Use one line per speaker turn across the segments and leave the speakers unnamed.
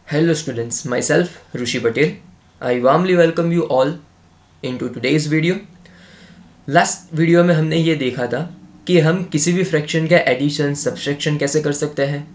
Hello students, myself Rushi Patel. I warmly welcome you all into today's video. Last video में हमने ये देखा था कि हम किसी भी फ्रैक्शन का एडिशन सब्सट्रैक्शन कैसे कर सकते हैं,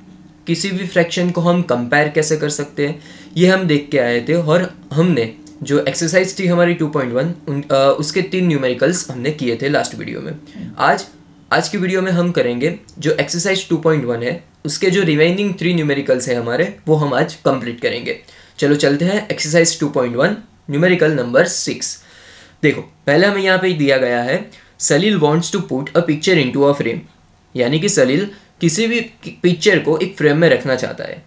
किसी भी फ्रैक्शन को हम कंपेयर कैसे कर सकते हैं, ये हम देख के आए थे। और हमने जो एक्सरसाइज थी हमारी 2.1 उसके 3 न्यूमेरिकल्स हमने किए थे लास्ट वीडियो में। आज की वीडियो में हम करेंगे जो एक्सरसाइज 2.1 है उसके जो रिमेनिंग 3 न्यूमेरिकल्स है हमारे, वो हम आज कंप्लीट करेंगे। चलो चलते हैं एक्सरसाइज 2.1 न्यूमेरिकल नंबर 6। देखो पहले हमें यहाँ पे दिया गया है Salil wants to put a picture into a frame, यानी कि सलील किसी भी पिक्चर को एक फ्रेम में रखना चाहता है।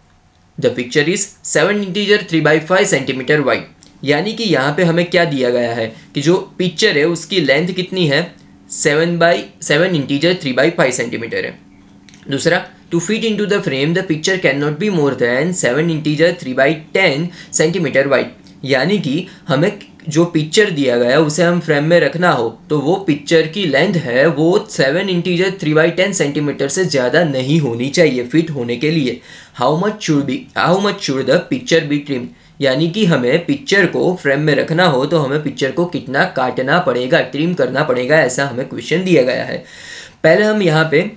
The picture is 7 integer 3/5 centimetre wide, यानी कि यहाँ पे हमें क्या दिया गया है कि जो पिक्चर है उसकी लेंथ कितनी है, 7 इंटीजर 3/5 सेंटीमीटर है। दूसरा, to fit into the frame the picture can not be more than 7 integer 3/10 centimetre wide, यानी कि हमें जो पिक्चर दिया गया उसे हम फ्रेम में रखना हो तो वो पिक्चर की लेंथ है वो 7 इंटीजर 3/10 सेंटीमीटर से ज़्यादा नहीं होनी चाहिए फिट होने के लिए। How much should the picture be trimmed, यानी कि हमें पिक्चर को फ्रेम में रखना हो तो हमें पिक्चर को कितना काटना पड़ेगा, ट्रिम करना पड़ेगा, ऐसा हमें क्वेश्चन दिया गया है। पहले हम यहाँ पे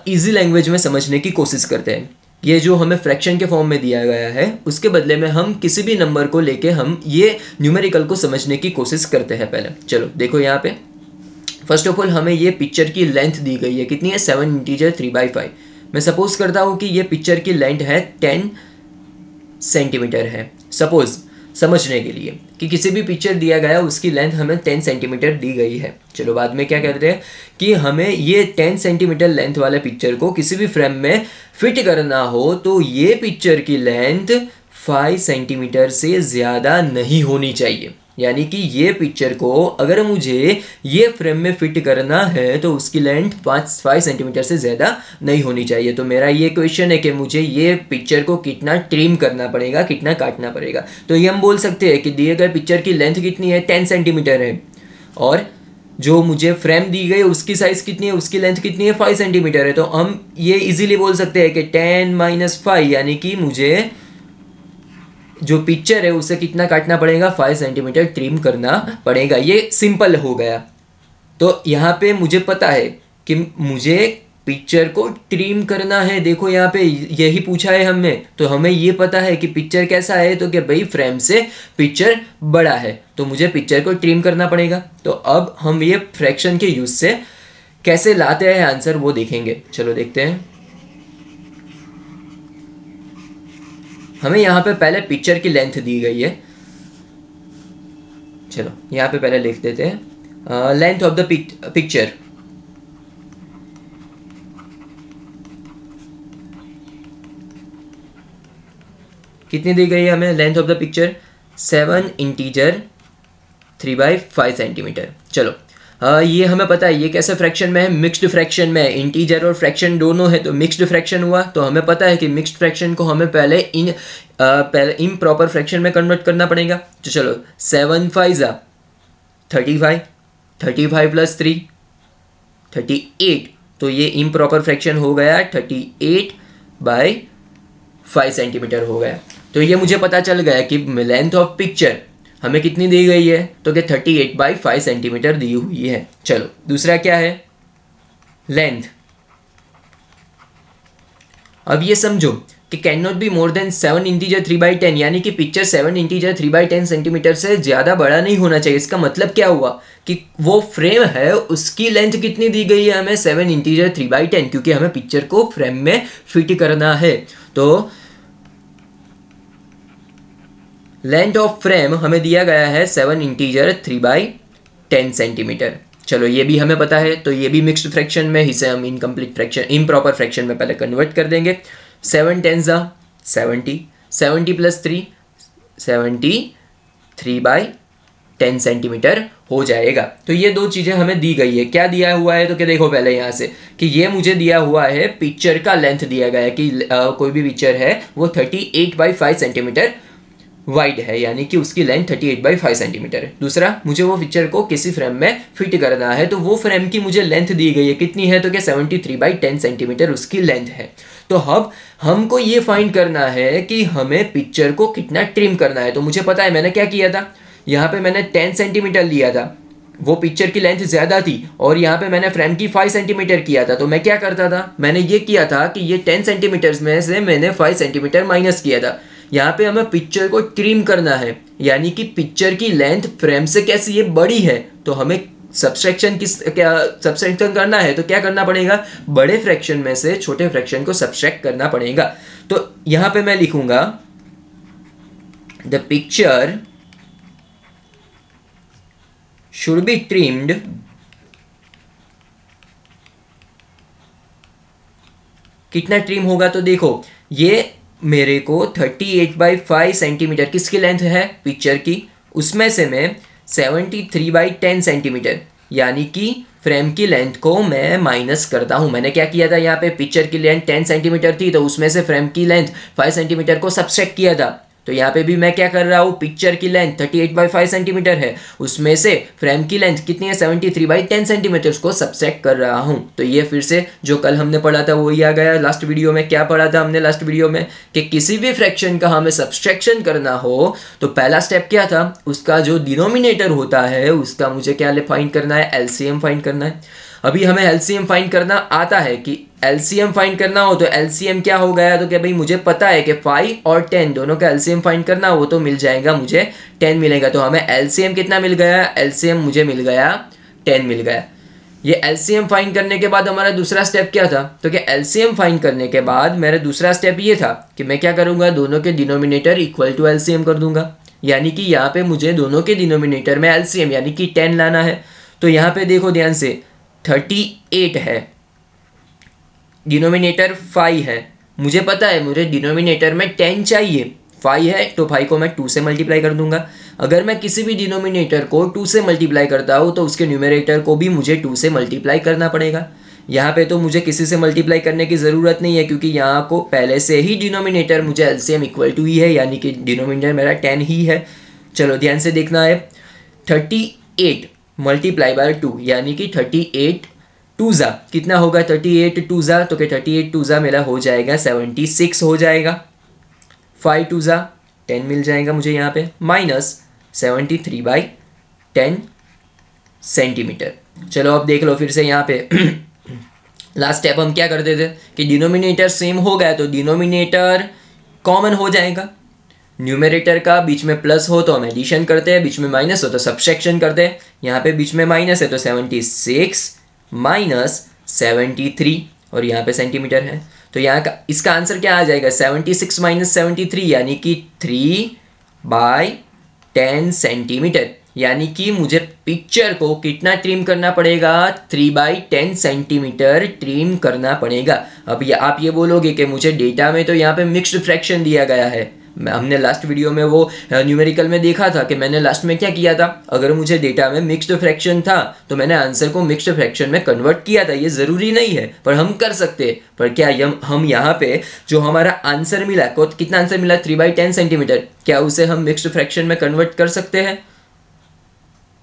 इजी लैंग्वेज में समझने की कोशिश करते हैं। ये जो हमें फ्रैक्शन के फॉर्म में दिया गया है उसके बदले में हम किसी भी नंबर को लेके हम ये न्यूमेरिकल को समझने की कोशिश करते हैं। पहले चलो देखो यहाँ पे फर्स्ट ऑफ ऑल हमें ये पिक्चर की लेंथ दी गई है, कितनी है, 7 इंटीजर 3/5। मैं सपोज करता हूँ कि ये पिक्चर की लेंथ है 10 सेंटीमीटर है। सपोज समझने के लिए कि किसी भी पिक्चर दिया गया उसकी लेंथ हमें 10 सेंटीमीटर दी गई है। चलो बाद में क्या कहते हैं कि हमें ये 10 सेंटीमीटर लेंथ वाले पिक्चर को किसी भी फ्रेम में फिट करना हो तो ये पिक्चर की लेंथ 5 सेंटीमीटर से ज़्यादा नहीं होनी चाहिए, यानी कि ये पिक्चर को अगर मुझे ये फ्रेम में फिट करना है तो उसकी लेंथ 5 सेंटीमीटर से ज़्यादा नहीं होनी चाहिए। तो मेरा ये क्वेश्चन है कि मुझे ये पिक्चर को कितना ट्रिम करना पड़ेगा, कितना काटना पड़ेगा। तो ये हम बोल सकते हैं कि दिए गए पिक्चर की लेंथ कितनी है, 10 सेंटीमीटर है, और जो मुझे फ्रेम दी गई उसकी साइज़ कितनी है, उसकी लेंथ कितनी है, 5 सेंटीमीटर है। तो हम ये इजीली बोल सकते हैं कि 10 - 5, यानी कि मुझे जो पिक्चर है उसे कितना काटना पड़ेगा, 5 सेंटीमीटर ट्रिम करना पड़ेगा। ये सिंपल हो गया। तो यहाँ पे मुझे पता है कि मुझे पिक्चर को ट्रिम करना है। देखो यहाँ पे यही पूछा है हमने, तो हमें ये पता है कि पिक्चर कैसा है, तो कि भाई फ्रेम से पिक्चर बड़ा है तो मुझे पिक्चर को ट्रिम करना पड़ेगा। तो अब हम ये फ्रैक्शन के यूज से कैसे लाते हैं आंसर वो देखेंगे। चलो देखते हैं। हमें यहाँ पे पहले पिक्चर की लेंथ दी गई है। चलो यहाँ पे पहले लिख देते हैं लेंथ ऑफ द पिक्चर। कितनी दी गई है हमें length of the picture, 7 integer 3/5 centimetre. चलो ये हमें पता है ये कैसे फ्रैक्शन में है, मिक्स्ड फ्रैक्शन में है। इंटीजर और फ्रैक्शन दोनों है तो मिक्स्ड फ्रैक्शन हुआ। तो हमें पता है कि मिक्स्ड फ्रैक्शन को हमें पहले इम्प्रॉपर फ्रैक्शन में कन्वर्ट करना पड़ेगा। तो चलो 7 × 5 = 35, 35 + 3 38। तो ये इम्प्रॉपर फ्रैक्शन हो गया 38/5 सेंटीमीटर हो गया। तो ये मुझे पता चल गया कि लेंथ ऑफ पिक्चर हमें कितनी दी गई है, तो कि 38/5 सेंटीमीटर दी हुई है। चलो दूसरा क्या है, लेंथ। अब ये समझो कि can not be more than 7 integer 3/10, यानी कि पिक्चर 7 इंटीजर 3/10 सेंटीमीटर से ज़्यादा बड़ा नहीं होना चाहिए। इसका मतलब क्या हुआ कि वो फ्रेम है उसकी लेंथ कितनी दी गई है हमें, 7 इंटीजर 3/10, क्योंकि हमें पिक्चर को फ्रेम में फिट करना है। तो लेंथ ऑफ फ्रेम हमें दिया गया है 7 इंटीजर 3/10 सेंटीमीटर। चलो ये भी हमें पता है, तो ये भी मिक्स्ड फ्रैक्शन में, इसे हम इनकम्प्लीट फ्रैक्शन इम्प्रॉपर फ्रैक्शन में पहले कन्वर्ट कर देंगे। 7 × 10 = 70, 70 + 3 73/10 सेंटीमीटर हो जाएगा। तो ये दो चीज़ें हमें दी गई है। क्या दिया हुआ है, तो क्या देखो पहले यहाँ से कि ये मुझे दिया हुआ है पिक्चर का लेंथ दिया गया है कि कोई भी पिक्चर है वो 38/5 सेंटीमीटर वाइड है, यानी कि उसकी लेंथ 38/5 सेंटीमीटर है। दूसरा, मुझे वो पिक्चर को किसी फ्रेम में फिट करना है तो वो फ्रेम की मुझे लेंथ दी गई है, कितनी है, तो क्या 73/10 सेंटीमीटर उसकी लेंथ है। तो अब हमको ये फाइंड करना है कि हमें पिक्चर को कितना ट्रिम करना है। तो मुझे पता है मैंने क्या किया था, यहाँ पे मैंने 10 सेंटीमीटर लिया था, वो पिक्चर की लेंथ ज़्यादा थी, और यहाँ पे मैंने फ्रेम की 5 सेंटीमीटर किया था। तो मैं क्या करता था, मैंने ये किया था कि ये 10 सेंटीमीटर्स में से मैंने 5 सेंटीमीटर माइनस किया था। यहाँ पे हमें पिक्चर को ट्रिम करना है, यानी कि पिक्चर की लेंथ फ्रेम से कैसी ये बड़ी है, तो हमें सब्सट्रैक्शन करना है। तो क्या करना पड़ेगा, बड़े फ्रैक्शन में से छोटे फ्रैक्शन को सब्सट्रैक्ट करना पड़ेगा। तो यहाँ पे मैं लिखूंगा the picture should be trimmed कितना ट्रिम होगा, तो देखो ये मेरे को 38/5 सेंटीमीटर किसकी लेंथ है, पिक्चर की, उसमें से मैं 73/10 सेंटीमीटर यानी कि फ्रेम की लेंथ को मैं माइनस करता हूँ। मैंने क्या किया था, यहाँ पे पिक्चर की लेंथ 10 सेंटीमीटर थी, तो उसमें से फ्रेम की लेंथ 5 सेंटीमीटर को सब्सट्रैक्ट किया था। तो यहाँ पे भी मैं क्या कर रहा हूँ, पिक्चर की लेंथ 38/5 सेंटीमीटर है, उसमें से फ्रेम की लेंथ कितनी है, 73/10 सेंटीमीटर को सब्सट्रैक्ट कर रहा हूँ। तो ये फिर से जो कल हमने पढ़ा था वही आ गया। लास्ट वीडियो में क्या पढ़ा था हमने, लास्ट वीडियो में कि किसी भी फ्रैक्शन का हमें सब्सट्रैक्शन करना हो तो पहला स्टेप क्या था, उसका जो डिनोमिनेटर होता है उसका मुझे क्या फाइंड करना है, एलसीएम फाइंड करना है। अभी हमें एलसीएम फाइंड करना आता है कि एलसीएम फाइंड करना हो तो एलसीएम क्या हो गया, तो क्या भाई मुझे पता है कि 5 और 10 दोनों का एलसीएम फाइंड करना हो तो मिल जाएगा, मुझे 10 मिलेगा। तो हमें एलसीएम कितना मिल गया, एलसीएम मुझे मिल गया 10 मिल गया। ये एलसीएम फाइंड करने के बाद हमारा दूसरा स्टेप क्या था, तो क्या एलसीएम फाइंड करने के बाद मेरा दूसरा स्टेप ये था कि मैं क्या करूंगा, दोनों के डिनोमिनेटर इक्वल टू एलसीएम कर दूंगा। यानी कि यहाँ पे मुझे दोनों के डिनोमिनेटर में एलसीएम यानी कि 10 लाना है। तो यहाँ पे देखो ध्यान से, 38 है, डिनोमिनेटर 5 है, मुझे पता है मुझे डिनोमिनेटर में 10 चाहिए, 5 है तो 5 को मैं 2 से मल्टीप्लाई कर दूंगा। अगर मैं किसी भी डिनोमिनेटर को 2 से मल्टीप्लाई करता हूँ तो उसके न्यूमरेटर को भी मुझे 2 से मल्टीप्लाई करना पड़ेगा। यहाँ पे तो मुझे किसी से मल्टीप्लाई करने की ज़रूरत नहीं है, क्योंकि यहाँ को पहले से ही डिनोमिनेटर मुझे एलसीएम इक्वल टू ही है, यानी कि डिनोमिनेटर मेरा 10 ही है। चलो ध्यान से देखना है, 38 मल्टीप्लाई बाय 2 यानी कि 38 टूज़ा कितना होगा, 38 टूज़ा, तो क्या 38 टूज़ा मेरा हो जाएगा 76 हो जाएगा। 5 टूज़ा 10 मिल जाएगा मुझे यहाँ पे, माइनस 73/10 सेंटीमीटर। चलो अब देख लो फिर से यहाँ पे लास्ट स्टेप हम क्या करते थे कि डिनोमिनेटर सेम हो गया तो डिनोमिनेटर कॉमन हो जाएगा, न्यूमरेटर का बीच में प्लस हो तो हम एडिशन करते हैं, बीच में माइनस हो तो सब्सट्रैक्शन करते हैं। यहाँ पे बीच में माइनस है तो 76 माइनस 73 और यहाँ पे सेंटीमीटर है, तो यहाँ का इसका आंसर क्या आ जाएगा, 76 माइनस 73 यानी कि 3/10 सेंटीमीटर। यानी कि मुझे पिक्चर को कितना ट्रिम करना पड़ेगा, 3/10 सेंटीमीटर ट्रिम करना पड़ेगा। अब आप ये बोलोगे कि मुझे डेटा में तो यहाँ पे मिक्स्ड फ्रैक्शन दिया गया है, हमने लास्ट वीडियो में वो न्यूमेरिकल में देखा था कि मैंने लास्ट में क्या किया था, अगर मुझे डेटा में मिक्स्ड फ्रैक्शन था तो मैंने आंसर को मिक्स्ड फ्रैक्शन में कन्वर्ट किया था। ये ज़रूरी नहीं है पर हम कर सकते हैं। पर क्या हम यहाँ पे जो हमारा आंसर मिला, कितना आंसर मिला, 3/10 सेंटीमीटर, क्या उसे हम मिक्स्ड फ्रैक्शन में कन्वर्ट कर सकते हैं,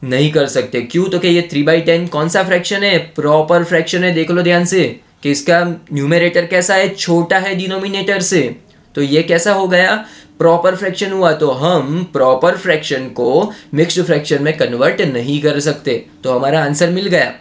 नहीं कर सकते। क्यों, तो क्या ये 3/10 कौन सा फ्रैक्शन है, प्रॉपर फ्रैक्शन है। देख लो ध्यान से कि इसका न्यूमरेटर कैसा है, छोटा है डिनोमिनेटर से, तो ये कैसा हो गया, प्रॉपर फ्रैक्शन हुआ। तो हम प्रॉपर फ्रैक्शन को मिक्स्ड फ्रैक्शन में कन्वर्ट नहीं कर सकते। तो हमारा आंसर मिल गया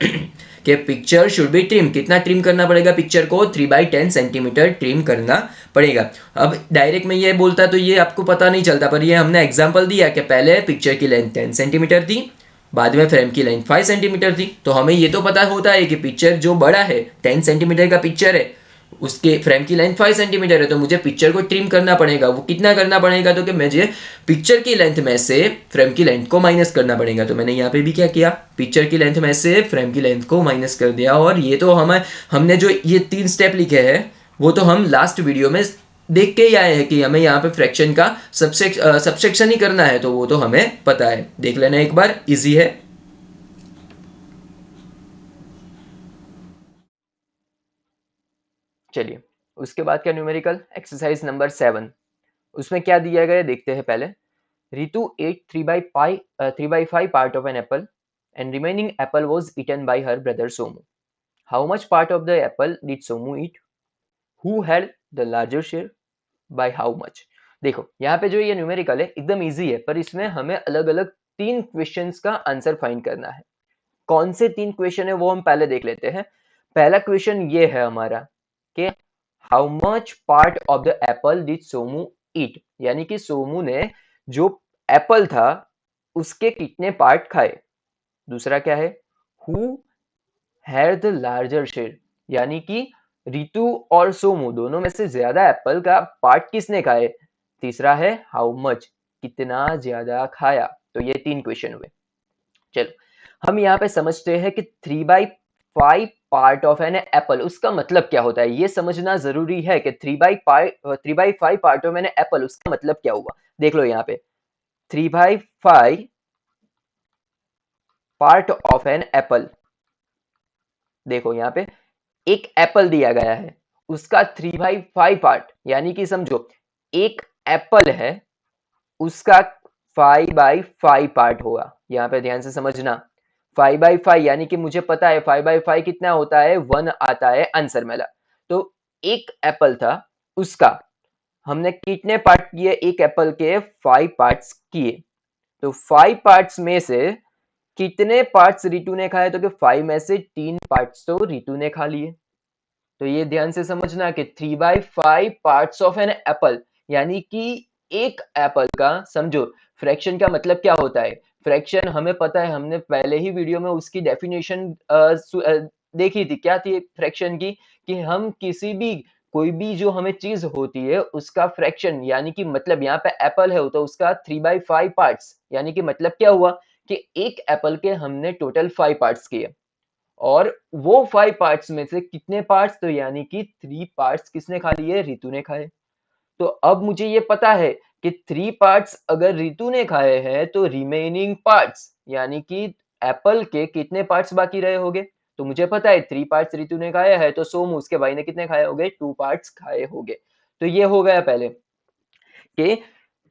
कि पिक्चर शुड बी ट्रिम, कितना ट्रिम करना पड़ेगा पिक्चर को, 3/10 सेंटीमीटर ट्रिम करना पड़ेगा। अब डायरेक्ट में ये बोलता तो ये आपको पता नहीं चलता, पर ये हमने एग्जांपल दिया कि पहले पिक्चर की लेंथ 10 सेंटीमीटर थी, बाद में फ्रेम की लेंथ 5 सेंटीमीटर थी। तो हमें ये तो पता होता है कि पिक्चर जो बड़ा है 10 सेंटीमीटर का पिक्चर है, उसके फ्रेम की लेंथ 5 सेंटीमीटर है, तो मुझे पिक्चर को ट्रिम करना पड़ेगा। वो कितना करना पड़ेगा, तो कि मुझे पिक्चर की लेंथ में से फ्रेम की लेंथ को माइनस करना पड़ेगा। तो मैंने यहाँ पे भी क्या किया, पिक्चर की लेंथ में से फ्रेम की लेंथ को माइनस कर दिया। और ये तो हमने जो ये 3 स्टेप लिखे हैं वो तो हम लास्ट वीडियो में देख के ही आए हैं कि हमें यहाँ पे फ्रैक्शन का सब्सट्रैक्शन ही करना है, तो वो तो हमें पता है, देख लेना एक बार, इजी है। चलिए उसके बाद क्या, न्यूमेरिकल एक्सरसाइज नंबर 7, उसमें क्या दिया गया देखते हैं पहले। Ritu ate 3/5 part of an apple and remaining apple was eaten by her brother Somu. How much part of the apple did Somu eat? Who had the larger share by how much. देखो यहाँ पे जो ये numerical है एकदम easy है, पर इसमें हमें अलग अलग 3 क्वेश्चंस का आंसर फाइंड करना है। कौन से 3 क्वेश्चन है वो हम पहले देख लेते हैं। पहला क्वेश्चन ये है हमारा कि how much part of the apple did Somu eat, यानी कि सोमू ने जो एप्पल था उसके कितने पार्ट खाए। दूसरा क्या है, who had the larger share, यानी कि रितु और सोमू दोनों में से ज्यादा एप्पल का पार्ट किसने खाए। तीसरा है हाउ मच, कितना ज्यादा खाया। तो ये 3 क्वेश्चन हुए। चलो हम यहाँ पे समझते हैं कि 3/5 पार्ट ऑफ एन एप्पल उसका मतलब क्या होता है। ये समझना जरूरी है कि 3/5 पार्ट ऑफ एन एप्पल उसका मतलब क्या हुआ। देख लो यहाँ पे 3/5 पार्ट ऑफ एन एप्पल, देखो यहाँ पे एक एप्पल दिया गया है, उसका 3/5 पार्ट, यानी कि समझो एक एप्पल है उसका 5/5 पार्ट होगा। यहाँ पे ध्यान से समझना, 5/5 यानी कि मुझे पता है 5/5 कितना होता है, 1 आता है आंसर में। तो एक एप्पल था उसका हमने कितने पार्ट किए, एक एप्पल के 5 पार्ट्स किए। तो 5 पार्ट्स में से कितने पार्ट्स रितु ने खाए, तो कि 5 में से 3 पार्ट्स तो रितु ने खा लिए। तो ये ध्यान से समझना कि 3/5 पार्ट्स ऑफ एन एप्पल, यानी कि एक एप्पल का, समझो फ्रैक्शन का मतलब क्या होता है। फ्रैक्शन हमें पता है, हमने पहले ही वीडियो में उसकी डेफिनेशन देखी थी। क्या थी फ्रैक्शन की, कि हम किसी भी कोई भी जो हमें चीज होती है उसका फ्रैक्शन, यानी कि मतलब यहाँ पे एप्पल है तो उसका 3/5 पार्ट्स, यानी कि मतलब क्या हुआ कि एक एप्पल के हमने टोटल 5 पार्ट्स किए और वो 5 पार्ट्स में से कितने पार्ट्स, तो यानी कि 3 पार्ट्स किसने खा लिए, रितु ने खाए। तो अब मुझे ये पता है कि 3 पार्ट्स अगर रितु ने खाए हैं तो रिमेनिंग पार्ट्स, यानी कि एप्पल के कितने पार्ट्स बाकी रहे होंगे। तो मुझे पता है 3 पार्ट्स रितु ने खाया है, तो सोमू उसके भाई ने कितने खाए होंगे, 2 पार्ट्स खाए होंगे। तो ये हो गया पहले कि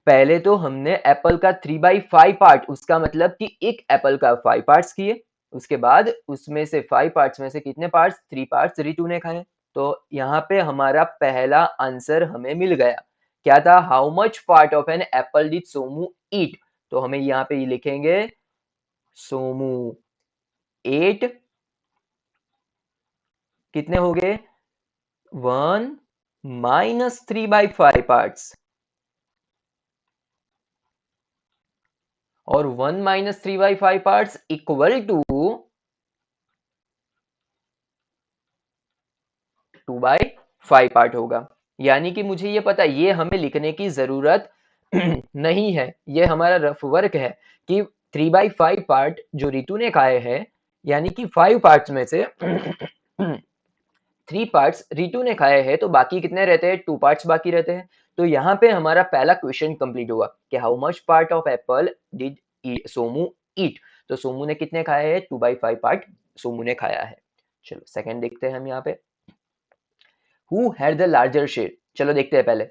पहले तो हमने एप्पल का 3/5 पार्ट, उसका मतलब कि एक एप्पल का 5 पार्ट्स किए, उसके बाद उसमें से 5 पार्ट्स में से कितने पार्ट्स, 3 पार्ट्स रितु ने खाए। तो यहाँ पे हमारा पहला आंसर हमें मिल गया। क्या था, how much part of an apple did Somu eat. तो हमें यहाँ पे लिखेंगे सोमू एट, कितने हो गए, 1 - 3/5 पार्ट्स, और 1 - 3/5 पार्ट्स इक्वल टू 2/5 पार्ट होगा। यानी कि मुझे ये पता, ये हमें लिखने की जरूरत नहीं है, ये हमारा रफ वर्क है कि 3/5 पार्ट जो रितु ने खाए हैं, यानी कि 5 पार्ट्स में से 3 पार्ट्स रितु ने खाए हैं, तो बाकी कितने रहते हैं, 2 पार्ट्स बाकी रहते हैं। तो यहाँ पे हमारा पहला क्वेश्चन कंप्लीट हुआ कि how much part of apple did Somu eat. तो सोमू ने कितने खाए हैं, 2/5 पार्ट सोमू ने खाया है। चलो सेकंड देखते हैं हम यहाँ पे, who had the larger share. चलो देखते हैं पहले,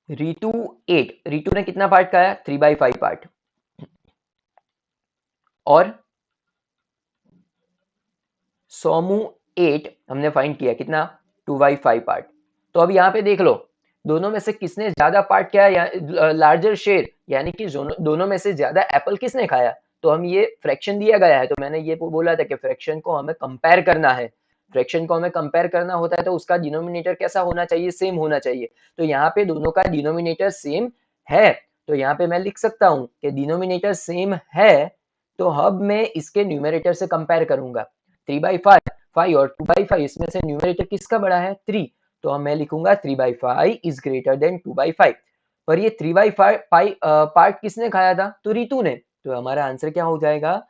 रितु 8, रितु ने कितना पार्ट खाया, 3/5 पार्ट, और सोमू 8 हमने फाइंड किया कितना, 2/5 पार्ट। तो अब यहाँ पे देख लो दोनों में से किसने ज्यादा पार्ट किया, या लार्जर शेयर, यानी कि दोनों में से ज्यादा एप्पल किसने खाया। तो हम ये फ्रैक्शन दिया गया है, तो मैंने ये बोला था कि फ्रैक्शन को हमें कंपेयर करना है। फ्रैक्शन को हमें कंपेयर करना होता है तो उसका डिनोमिनेटर कैसा होना चाहिए, सेम होना चाहिए। तो यहाँ पे दोनों का डिनोमिनेटर सेम है, तो यहाँ पे मैं लिख सकता हूँ कि डिनोमिनेटर सेम है, तो अब मैं इसके न्यूमरेटर से कंपेयर करूंगा। 3/5 और 2/5, इसमें से न्यूमरेटर किसका बड़ा है, 3। तो अब मैं लिखूंगा 3/5 इज ग्रेटर देन 2/5। पर ये 3/5 पार्ट किसने खाया था, तो रितु ने। तो हमारा आंसर क्या हो जाएगा,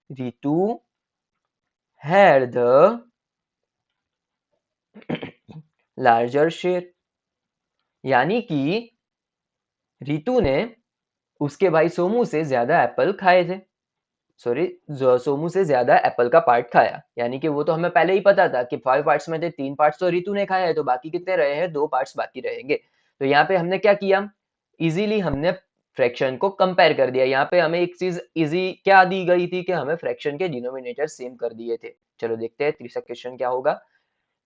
Ritu had the larger share, यानी कि रितु ने उसके भाई सोमू से ज्यादा एप्पल खाए थे। सॉरी, सोमू से ज्यादा एप्पल का पार्ट खाया, यानी कि वो तो हमें पहले ही पता था कि 5 पार्ट्स में थे 3 पार्ट्स तो रितु ने खाया है, तो बाकी कितने रहे हैं, 2 पार्ट्स बाकी रहेंगे। तो यहाँ पे हमने क्या किया, इजीली हमने फ्रैक्शन को कंपेयर कर दिया। यहाँ पे हमें एक चीज इजी क्या दी गई थी कि हमें फ्रैक्शन के डिनोमिनेटर सेम कर दिए थे। चलो देखते हैं तीसरा क्वेश्चन क्या होगा,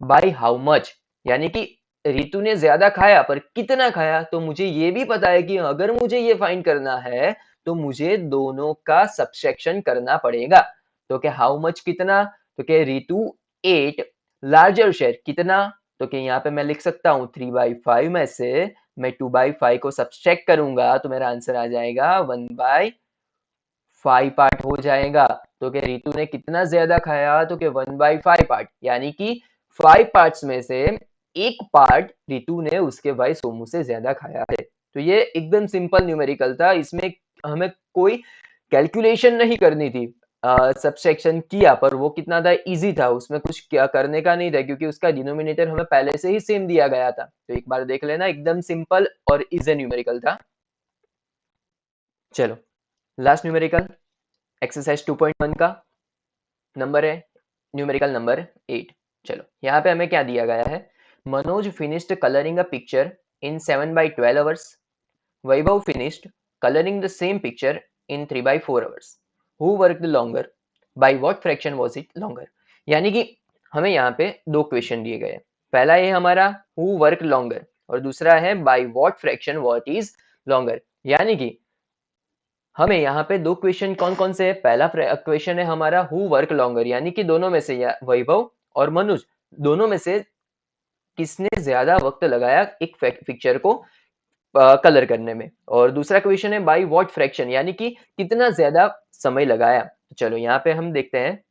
बाय हाउ मच, यानी कि रितु ने ज्यादा खाया पर कितना खाया। तो मुझे ये भी पता है कि अगर मुझे ये फाइंड करना है तो मुझे दोनों का सबट्रैक्शन करना पड़ेगा। तो क्या हाउ मच कितना, तो क्या रितु एट लार्जर शेयर कितना, तो क्या यहाँ पे मैं लिख सकता हूँ 3/5 में से मैं 2/5 को सब्सट्रैक्ट करूंगा तो मेरा आंसर आ जाएगा 1/5 पार्ट हो जाएगा। तो क्या रितु ने कितना ज्यादा खाया, तो क्या 1/5 पार्ट, यानी कि 5 पार्ट्स में से एक पार्ट रितु ने उसके भाई सोमू से ज्यादा खाया है। तो ये एकदम सिंपल न्यूमेरिकल था, इसमें हमें कोई कैलकुलेशन नहीं करनी थी। सब्सट्रैक्शन किया पर वो कितना था, इजी था, उसमें कुछ क्या करने का नहीं था क्योंकि उसका डिनोमिनेटर हमें पहले से ही सेम दिया गया था। तो एक बार देख लेना, एकदम सिंपल और इजी न्यूमेरिकल था। चलो लास्ट न्यूमेरिकल एक्सरसाइज 2.1 का नंबर है न्यूमेरिकल नंबर 8। चलो यहाँ पे हमें क्या दिया गया है, Manoj finished colouring a picture in 7/12 hours, Vaibhav finished colouring the same picture in 3/4 hours, who worked longer, by what fraction was it longer. यानी कि हमें यहाँ पे दो क्वेश्चन दिए गए, पहला ये हमारा हु वर्क लॉन्गर और दूसरा है by what fraction what is longer. यानी कि हमें यहाँ पे दो क्वेश्चन कौन कौन से है, पहला क्वेश्चन है हमारा हु वर्क लॉन्गर, यानी कि दोनों में से वैभव और मनुज दोनों में से किसने ज्यादा वक्त लगाया एक पिक्चर को कलर करने में, और दूसरा क्वेश्चन है बाय व्हाट फ्रैक्शन, यानी कि कितना ज्यादा समय लगाया। तो चलो यहाँ पे हम देखते हैं,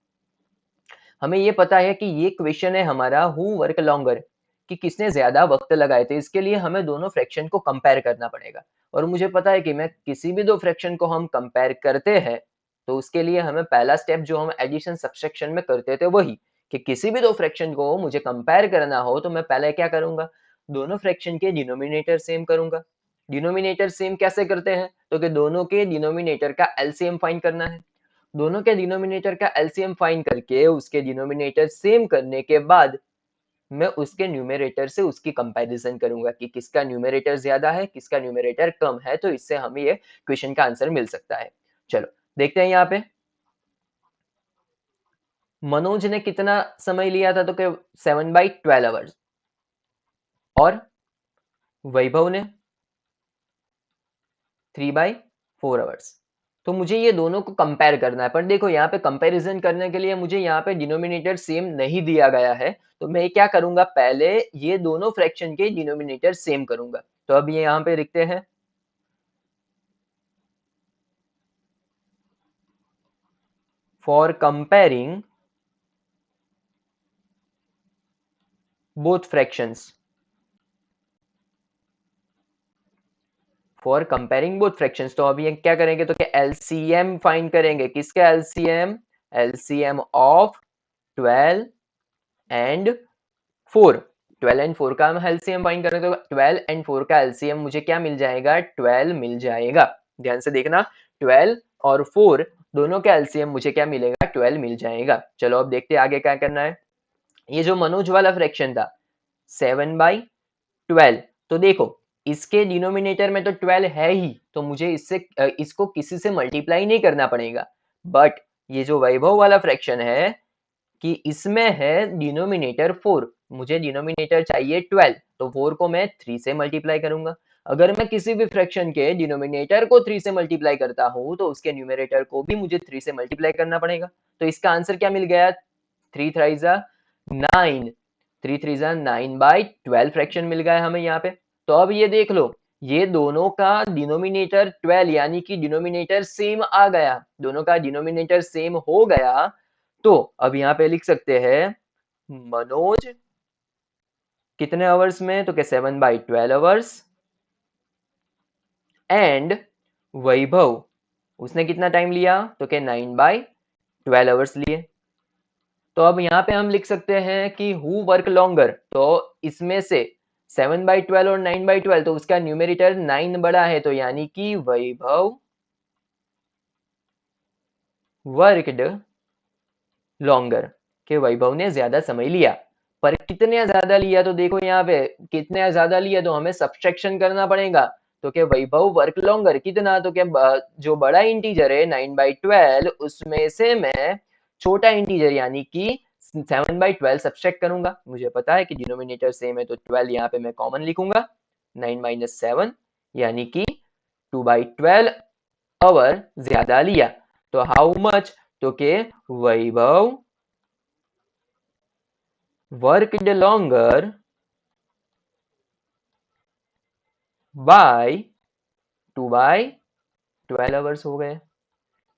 हमें ये पता है कि ये क्वेश्चन है हमारा हु वर्क लॉन्गर, कि किसने ज्यादा वक्त लगाए थे, इसके लिए हमें दोनों फ्रैक्शन को कंपेयर करना पड़ेगा। और मुझे पता है कि मैं किसी भी दो फ्रैक्शन को हम कंपेयर करते हैं तो उसके लिए हमें पहला स्टेप जो हम एडिशन सब्सट्रैक्शन में करते थे वही, कि किसी भी दो फ्रैक्शन को मुझे कंपेयर करना हो तो मैं पहले क्या करूंगा, दोनों फ्रैक्शन के डिनोमिनेटर सेम करूंगा। डिनोमिनेटर सेम कैसे करते हैं, तो कि दोनों के डिनोमिनेटर का एलसीएम फाइंड करना है। दोनों के डिनोमिनेटर का एलसीएम फाइंड करके उसके डिनोमिनेटर सेम करने के बाद मैं उसके न्यूमरेटर से उसकी कंपैरिजन करूंगा कि किसका न्यूमरेटर ज्यादा है किसका न्यूमरेटर कम है, तो इससे हमें ये क्वेश्चन का आंसर मिल सकता है। चलो देखते हैं यहाँ पे मनोज ने कितना समय लिया था, तो क्या 7/12 आवर्स, और वैभव ने 3/4 आवर्स। तो मुझे ये दोनों को कंपेयर करना है, पर देखो यहाँ पे कंपैरिजन करने के लिए मुझे यहाँ पे डिनोमिनेटर सेम नहीं दिया गया है, तो मैं क्या करूंगा, पहले ये दोनों फ्रैक्शन के डिनोमिनेटर सेम करूंगा। तो अब ये यहाँ पे लिखते हैं, for comparing both fractions, for comparing both fractions, तो अब ये क्या करेंगे, तो क्या एलसीएम फाइंड करेंगे, किसका LCM, LCM of 12 and 4, 12 and 4 का हम एलसीएम फाइंड करें तो 12 एंड 4 का एलसीएम मुझे क्या मिल जाएगा, 12 मिल जाएगा। ध्यान से देखना, 12 और 4 दोनों का एलसीएम मुझे क्या मिलेगा, 12 मिल जाएगा। चलो अब देखते हैं आगे क्या करना है। ये जो मनोज वाला फ्रैक्शन था 7/12, तो देखो इसके डिनोमिनेटर में तो 12 है ही, तो मुझे इसको किसी से मल्टीप्लाई नहीं करना पड़ेगा। बट ये जो वैभव वाला फ्रैक्शन है कि इसमें है डिनोमिनेटर 4, मुझे डिनोमिनेटर चाहिए 12, तो 4 को मैं 3 से मल्टीप्लाई करूंगा। अगर मैं किसी भी फ्रैक्शन के डिनोमिनेटर को 3 से मल्टीप्लाई करता हूं तो उसके न्यूमरेटर को भी मुझे 3 से मल्टीप्लाई करना पड़ेगा। तो इसका आंसर क्या मिल गया, 3 3 9, 3 3 9/12 फ्रैक्शन मिल गया हमें यहाँ पे। तो अब ये देख लो, ये दोनों का डिनोमिनेटर 12 यानी कि डिनोमिनेटर सेम आ गया, दोनों का डिनोमिनेटर सेम हो गया। तो अब यहाँ पे लिख सकते हैं मनोज कितने आवर्स में, तो क्या 7/12 आवर्स, एंड वैभव उसने कितना टाइम लिया, तो क्या 9/12 आवर्स लिए। तो अब यहाँ पे हम लिख सकते हैं कि हु वर्क लॉन्गर, तो इसमें से 7/12 और 9/12, तो उसका न्यूमेरेटर 9 बड़ा है, तो यानी कि वैभव वर्कड लॉन्गर, के वैभव ने ज्यादा समय लिया। पर कितने ज्यादा लिया, तो देखो यहाँ पे कितने ज्यादा लिया, तो हमें सब्सट्रैक्शन करना पड़ेगा। तो क्या वैभव वर्क लॉन्गर कितना, तो क्या जो बड़ा इंटीजर है 9/12 उसमें से मैं छोटा इंटीजर यानी कि 7/12 सब्सट्रैक्ट करूंगा, मुझे पता है कि डिनोमिनेटर सेम है तो 12 यहाँ पे मैं कॉमन लिखूंगा, 9 - 7 यानी कि 2/12 आवर ज्यादा लिया, तो हाउ मच, तो के वैभव वर्कड लॉन्गर बाय 2/12 आवर्स हो गए।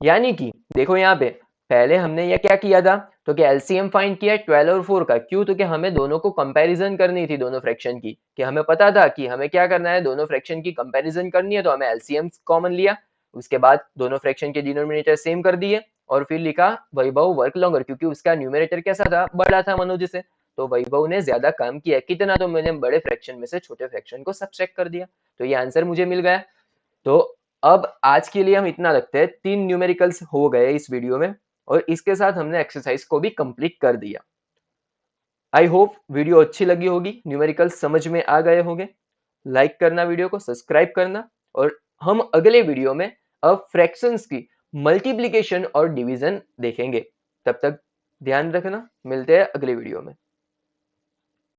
यानी कि देखो यहाँ पे पहले हमने ये क्या किया था, तो कि एलसीएम फाइंड किया 12 और 4 का, क्यों, तो कि हमें दोनों को कंपैरिजन करनी थी, दोनों फ्रैक्शन की, कि हमें पता था कि हमें क्या करना है, दोनों फ्रैक्शन की कंपैरिजन करनी है, तो हमें एलसीएम कॉमन लिया, उसके बाद दोनों फ्रैक्शन के डिनोमिनेटर सेम कर दिए और फिर लिखा वैभव वर्क लॉन्गर, क्योंकि उसका न्यूमरेटर कैसा था, बड़ा था मनोज से, तो वैभव ने ज्यादा काम किया, कितना, तो मैंने बड़े फ्रैक्शन में से छोटे फ्रैक्शन को सब्ट्रैक्ट कर दिया, तो ये आंसर मुझे मिल गया। तो अब आज के लिए हम इतना रखते हैं, 3 न्यूमेरिकल्स हो गए इस वीडियो में और इसके साथ हमने एक्सरसाइज को भी कंप्लीट कर दिया। आई होप वीडियो अच्छी लगी होगी, न्यूमेरिकल्स समझ में आ गए होंगे। लाइक करना, वीडियो को सब्सक्राइब करना, और हम अगले वीडियो में अब फ्रैक्शंस की मल्टीप्लिकेशन और डिवीजन देखेंगे। तब तक ध्यान रखना, मिलते हैं अगले वीडियो में।